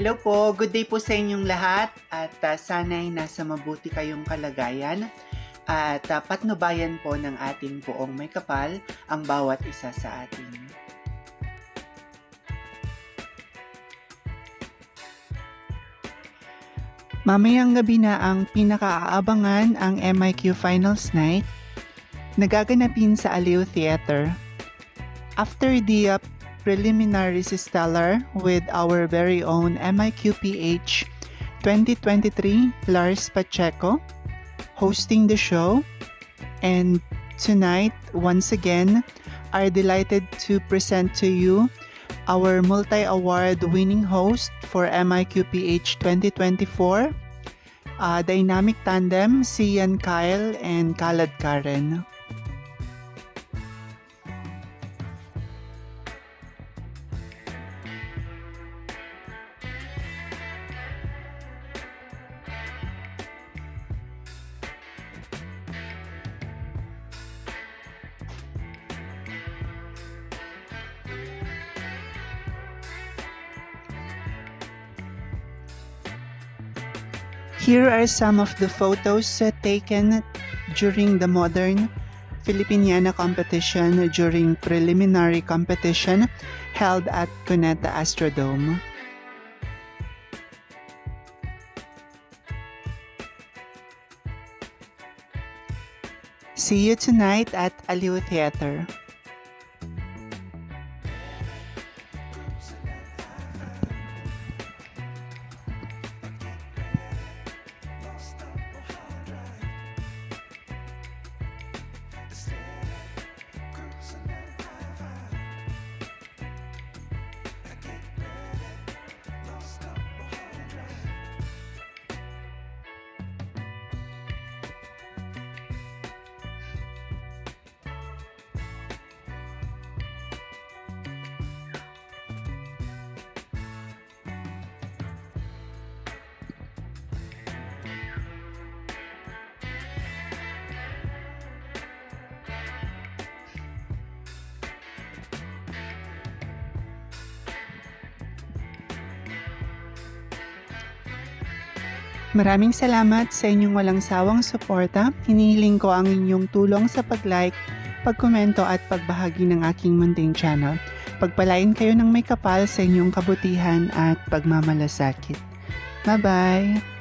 Hello po, good day po sa inyong lahat at sana'y nasa mabuti kayong kalagayan at patnubayan po ng ating poong may kapal ang bawat isa sa atin. Mamayang gabi na ang pinakaaabangan ang MIQ Finals Night nagaganapin sa Aliw Theater. After the preliminaries stellar with our very own MIQPH 2023 Lars Pacheco hosting the show, and tonight once again are delighted to present to you our multi-award winning host for MIQPH 2024, dynamic tandem Sian Kyle and Kalad Karen. Here are some of the photos taken during the Modern Filipiniana competition during preliminary competition held at Cuneta Astrodome. See you tonight at Aliw Theater. Maraming salamat sa inyong walang sawang suporta. Hinihiling ko ang inyong tulong sa pag-like, pag-komento at pagbahagi ng aking munting channel. Pagpalain kayo ng may kapal sa inyong kabutihan at pagmamalasakit. Bye-bye!